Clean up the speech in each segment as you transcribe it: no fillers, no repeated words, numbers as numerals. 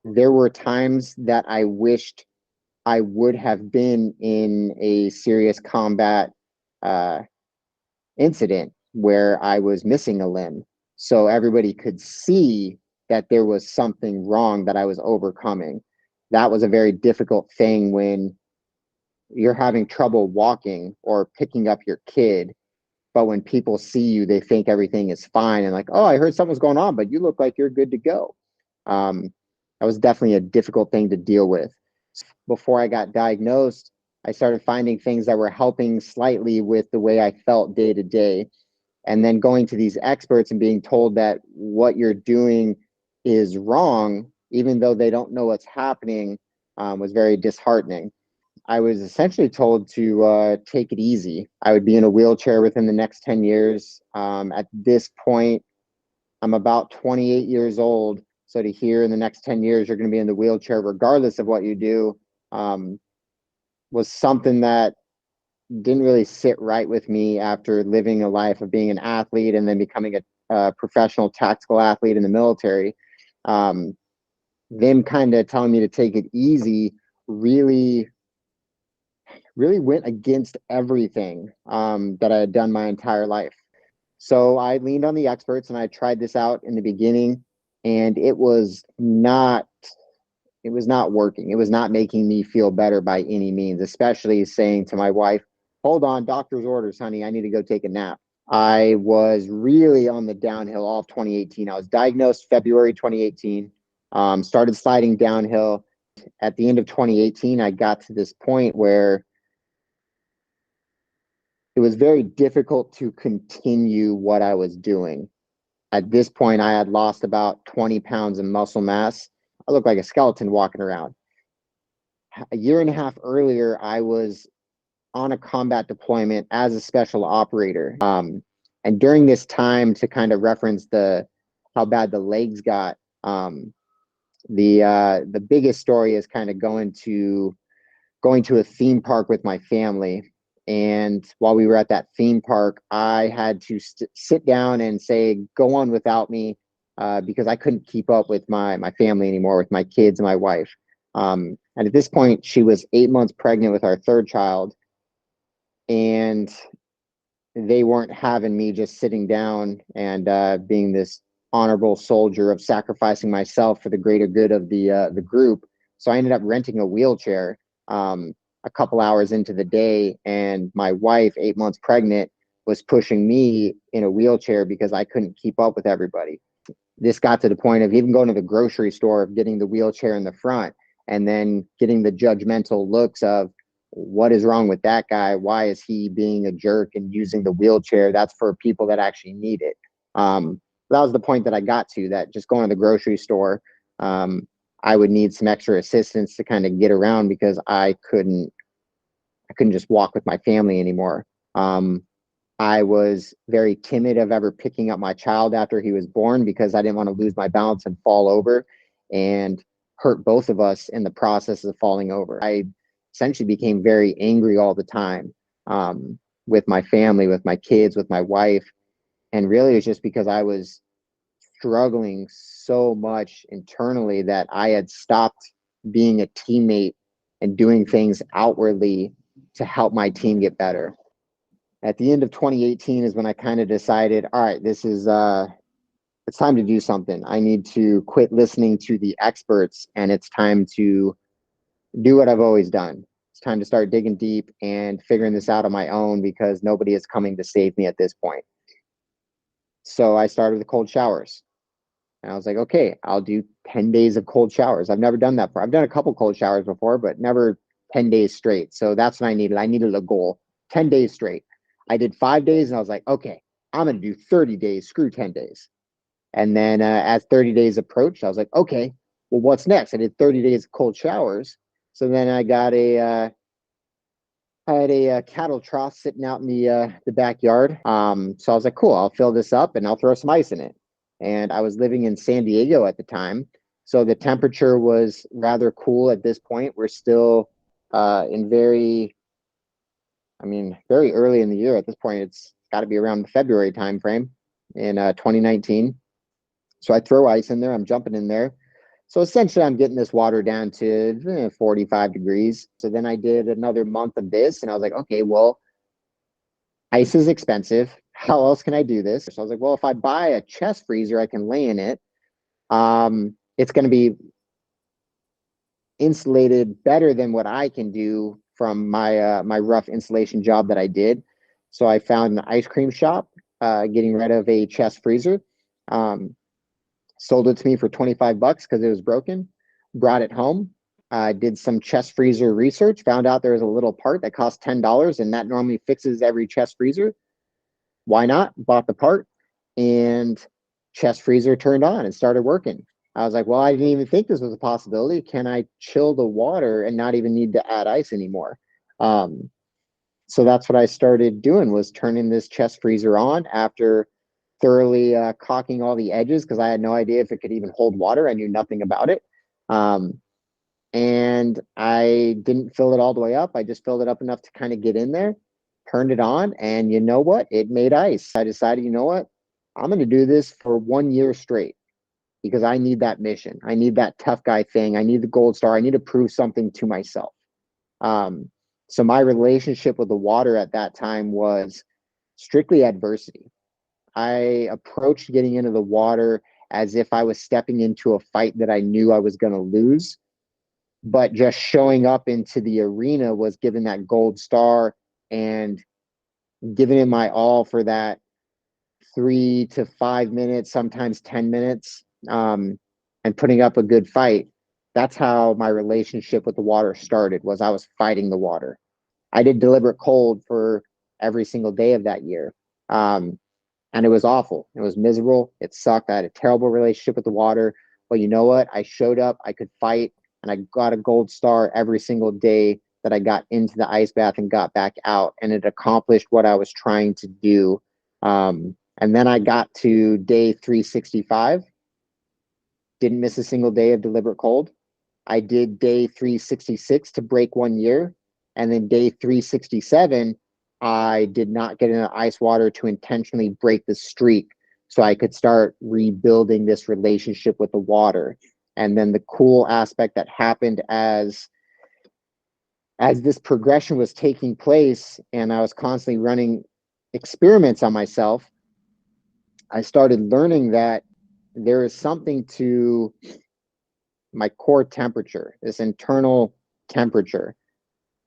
There were times that I wished I would have been in a serious combat uh, incident where I was missing a limb, so everybody could see that there was something wrong that I was overcoming. That was a very difficult thing when you're having trouble walking or picking up your kid, but when people see you, they think everything is fine and like, oh, I heard something's going on, but you look like you're good to go. Um, that was definitely a difficult thing to deal with. Before I got diagnosed, I started finding things that were helping slightly with the way I felt day to day. And then going to these experts and being told that what you're doing is wrong, even though they don't know what's happening, was very disheartening. I was essentially told to take it easy. I would be in a wheelchair within the next 10 years. At this point, I'm about 28 years old. So to hear in the next 10 years, you're going to be in the wheelchair, regardless of what you do, um, was something that didn't really sit right with me after living a life of being an athlete and then becoming a professional tactical athlete in the military. Um, them kind of telling me to take it easy really really went against everything that I had done my entire life. So I leaned on the experts and I tried this out in the beginning, and it was not working. It was not making me feel better by any means, especially saying to my wife, hold on, doctor's orders, honey, I need to go take a nap. I was really on the downhill all of 2018. I was diagnosed February 2018, started sliding downhill. At the end of 2018, I got to this point where it was very difficult to continue what I was doing. At this point, I had lost about 20 pounds of muscle mass. I looked like a skeleton walking around. A year and a half earlier, I was on a combat deployment as a special operator. And during this time, to kind of reference the how bad the legs got, the biggest story is kind of going to a theme park with my family. And while we were at that theme park, I had to sit down and say, go on without me, because I couldn't keep up with my family anymore, with my kids and my wife. And at this point, she was 8 months pregnant with our third child. And they weren't having me just sitting down and being this honorable soldier of sacrificing myself for the greater good of the group. So I ended up renting a wheelchair a couple hours into the day, and my wife, 8 months pregnant, was pushing me in a wheelchair because I couldn't keep up with everybody. This got to the point of even going to the grocery store, of getting the wheelchair in the front and then getting the judgmental looks of, what is wrong with that guy? Why is he being a jerk and using the wheelchair? That's for people that actually need it. That was the point that I got to, that just going to the grocery store, I would need some extra assistance to kind of get around because I couldn't just walk with my family anymore. I was very timid of ever picking up my child after he was born because I didn't want to lose my balance and fall over and hurt both of us in the process of falling over. I essentially became very angry all the time, with my family, with my kids, with my wife. And really, it's just because I was struggling so much internally that I had stopped being a teammate and doing things outwardly to help my team get better. At the end of 2018 is when I kind of decided, all right, this is it's time to do something. I need to quit listening to the experts, and it's time to do what I've always done. It's time to start digging deep and figuring this out on my own, because nobody is coming to save me at this point. So I started with cold showers. And I was like, okay, I'll do 10 days of cold showers. I've never done that before. I've done a couple cold showers before, but never 10 days straight. So that's what I needed. I needed a goal, 10 days straight. I did 5 days and I was like, okay, I'm going to do 30 days, screw 10 days. And then as 30 days approached, I was like, okay, well, what's next? I did 30 days of cold showers. So then I had a cattle trough sitting out in the backyard. So I was like, cool, I'll fill this up and I'll throw some ice in it. And I was living in San Diego at the time, so the temperature was rather cool at this point. We're still in very early in the year at this point. It's got to be around the February timeframe in 2019. So I throw ice in there. I'm jumping in there. So essentially, I'm getting this water down to 45 degrees. So then I did another month of this, and I was like, okay, well, ice is expensive. How else can I do this? So I was like, well, if I buy a chest freezer, I can lay in it. It's going to be insulated better than what I can do from my rough insulation job that I did. So I found an ice cream shop, getting rid of a chest freezer. Um, Sold it to me for 25 bucks because it was broken. Brought it home. Did some chest freezer research. Found out there was a little part that cost $10, and that normally fixes every chest freezer. Why not? Bought the part, and chest freezer turned on and started working. I was like, well, I didn't even think this was a possibility. Can I chill the water and not even need to add ice anymore? Um, so that's what I started doing, was turning this chest freezer on after thoroughly caulking all the edges, because I had no idea if it could even hold water. I knew nothing about it. Um, and I didn't fill it all the way up. I just filled it up enough to kind of get in there, turned it on, and you know what? It made ice. I decided, you know what? I'm going to do this for 1 year straight because I need that mission. I need that tough guy thing. I need the gold star. I need to prove something to myself. Um, so my relationship with the water at that time was strictly adversity. I approached getting into the water as if I was stepping into a fight that I knew I was going to lose, but just showing up into the arena was giving that gold star and giving it my all for that 3 to 5 minutes, sometimes 10 minutes, and putting up a good fight. That's how my relationship with the water started, was I was fighting the water. I did deliberate cold for every single day of that year. Um, and it was awful. It was miserable. It sucked. I had a terrible relationship with the water. But you know what? I showed up, I could fight, and I got a gold star every single day that I got into the ice bath and got back out. And it accomplished what I was trying to do. And then I got to day 365, didn't miss a single day of deliberate cold. I did day 366 to break 1 year. And then day 367, I did not get into ice water to intentionally break the streak so I could start rebuilding this relationship with the water. And then the cool aspect that happened as this progression was taking place and I was constantly running experiments on myself, I started learning that there is something to my core temperature, this internal temperature.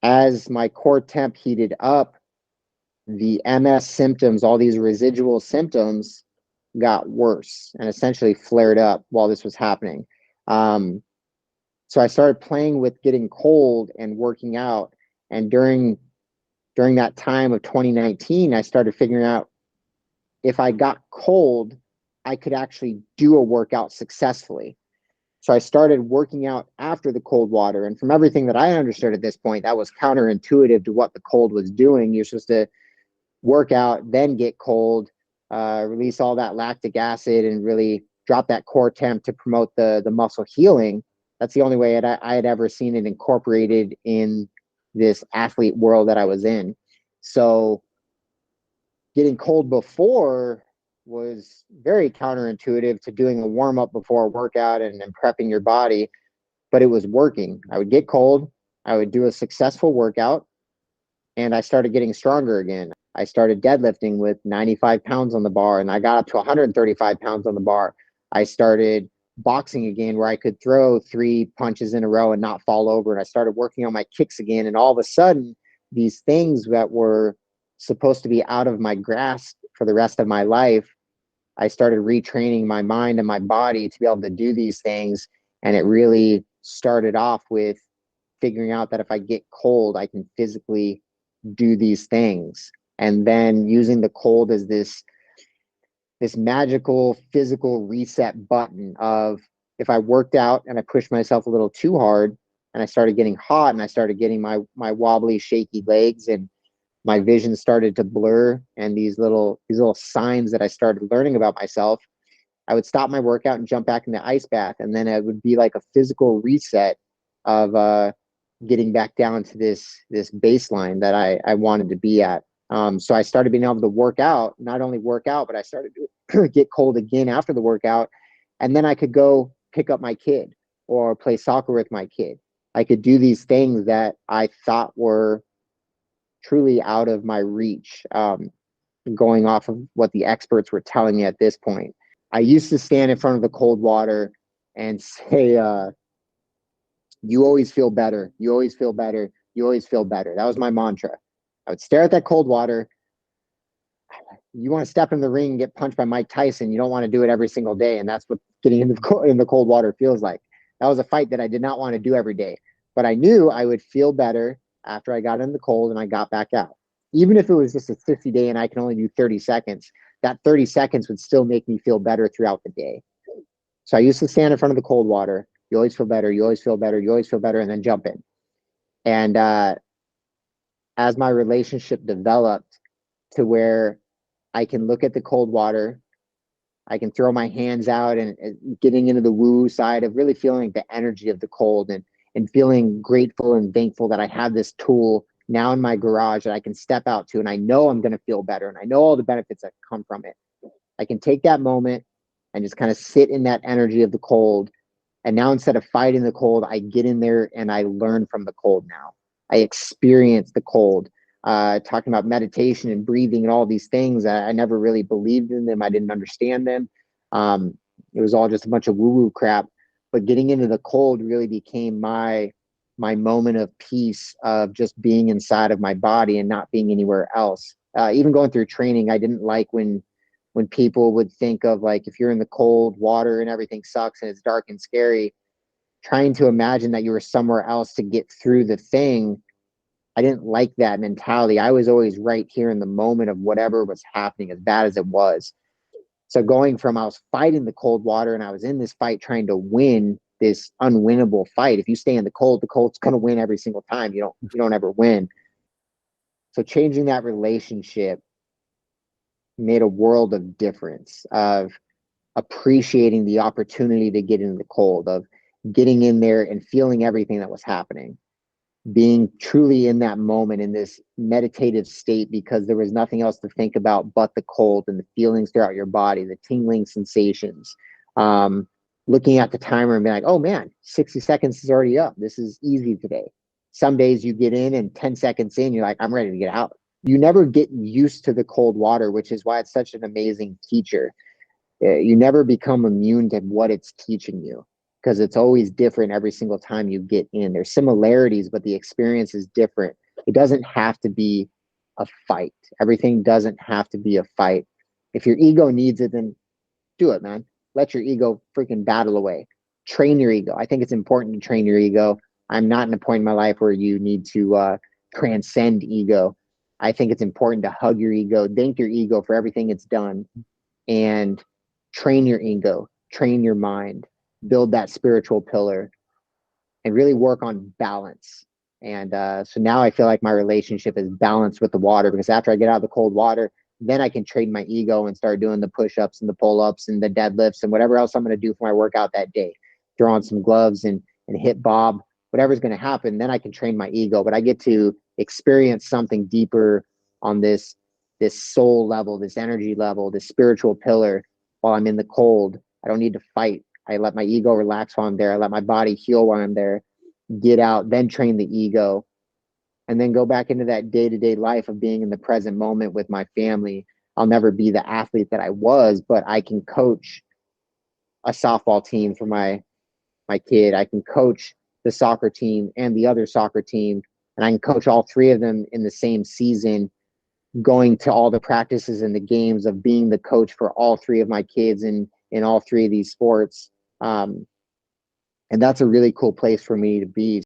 As my core temp heated up, the MS symptoms, all these residual symptoms, got worse and essentially flared up while this was happening. Um, so I started playing with getting cold and working out. And during that time of 2019, I started figuring out if I got cold, I could actually do a workout successfully. So I started working out after the cold water. And from everything that I understood at this point, that was counterintuitive to what the cold was doing. You're supposed to work out, then get cold, release all that lactic acid, and really drop that core temp to promote the muscle healing. That's the only way I had ever seen it incorporated in this athlete world that I was in. So getting cold before was very counterintuitive to doing a warm up before a workout and prepping your body, but it was working. I would get cold, I would do a successful workout, and I started getting stronger again. I started deadlifting with 95 pounds on the bar, and I got up to 135 pounds on the bar. I started boxing again, where I could throw 3 punches in a row and not fall over. And I started working on my kicks again. And all of a sudden, these things that were supposed to be out of my grasp for the rest of my life, I started retraining my mind and my body to be able to do these things. And it really started off with figuring out that if I get cold, I can physically do these things. And then using the cold as this magical physical reset button of, if I worked out and I pushed myself a little too hard and I started getting hot and I started getting my wobbly, shaky legs, and my vision started to blur, and these little signs that I started learning about myself, I would stop my workout and jump back in the ice bath. And then it would be like a physical reset of getting back down to this baseline that I wanted to be at. So I started being able to work out, not only work out, but I started to get cold again after the workout. And then I could go pick up my kid. or play soccer with my kid. I could do these things that I thought were truly out of my reach, going off of what the experts were telling me at this point. I used to stand in front of the cold water and say, you always feel better. You always feel better. You always feel better. That was my mantra. I would stare at that cold water. You want to step in the ring and get punched by Mike Tyson. You don't want to do it every single day. And that's what getting in the cold water feels like. That was a fight that I did not want to do every day. But I knew I would feel better after I got in the cold and I got back out. Even if it was just a 50 day and I can only do 30 seconds, that 30 seconds would still make me feel better throughout the day. So I used to stand in front of the cold water. You always feel better. You always feel better. You always feel better. And then jump in. And as my relationship developed to where I can look at the cold water, I can throw my hands out and getting into the woo side of really feeling the energy of the cold and feeling grateful and thankful that I have this tool now in my garage that I can step out to. And I know I'm going to feel better. And I know all the benefits that come from it. I can take that moment and just kind of sit in that energy of the cold. And now instead of fighting the cold, I get in there and I learn from the cold now. I experience the cold. Talking about meditation and breathing and all these things, I never really believed in them. I didn't understand them. It was all just a bunch of woo-woo crap. But getting into the cold really became my moment of peace, of just being inside of my body and not being anywhere else. Even going through training, I didn't like when people would think of, like, if you're in the cold water and everything sucks and it's dark and scary, trying to imagine that you were somewhere else to get through the thing. I didn't like that mentality. I was always right here in the moment of whatever was happening, as bad as it was. So going from, I was fighting the cold water and I was in this fight trying to win this unwinnable fight. If you stay in the cold's going to win every single time. You don't ever win. So changing that relationship made a world of difference, of appreciating the opportunity to get into the cold, of getting in there and feeling everything that was happening, being truly in that moment in this meditative state, because there was nothing else to think about but the cold and the feelings throughout your body, the tingling sensations. Looking at the timer and being like, oh man, 60 seconds is already up. This is easy today. Some days you get in and 10 seconds in, you're like, I'm ready to get out. You never get used to the cold water, which is why it's such an amazing teacher. You never become immune to what it's teaching you, because it's always different every single time you get in. There's similarities, but the experience is different. It doesn't have to be a fight. Everything doesn't have to be a fight. If your ego needs it, then do it, man. Let your ego freaking battle away. Train your ego. I think it's important to train your ego. I'm not in a point in my life where you need to transcend ego. I think it's important to hug your ego, thank your ego for everything it's done, and train your ego, train your mind, build that spiritual pillar, and really work on balance. And so now I feel like my relationship is balanced with the water, because after I get out of the cold water, then I can train my ego and start doing the push-ups and the pull-ups and the deadlifts and whatever else I'm going to do for my workout that day. Throw on some gloves and hit Bob, whatever's going to happen. Then I can train my ego, but I get to experience something deeper on this soul level, this energy level, this spiritual pillar while I'm in the cold. I don't need to fight. I let my ego relax while I'm there. I let my body heal while I'm there, get out, then train the ego, and then go back into that day-to-day life of being in the present moment with my family. I'll never be the athlete that I was, but I can coach a softball team for my kid. I can coach the soccer team and the other soccer team, and I can coach all three of them in the same season, going to all the practices and the games, of being the coach for all three of my kids in all three of these sports. And that's a really cool place for me to be.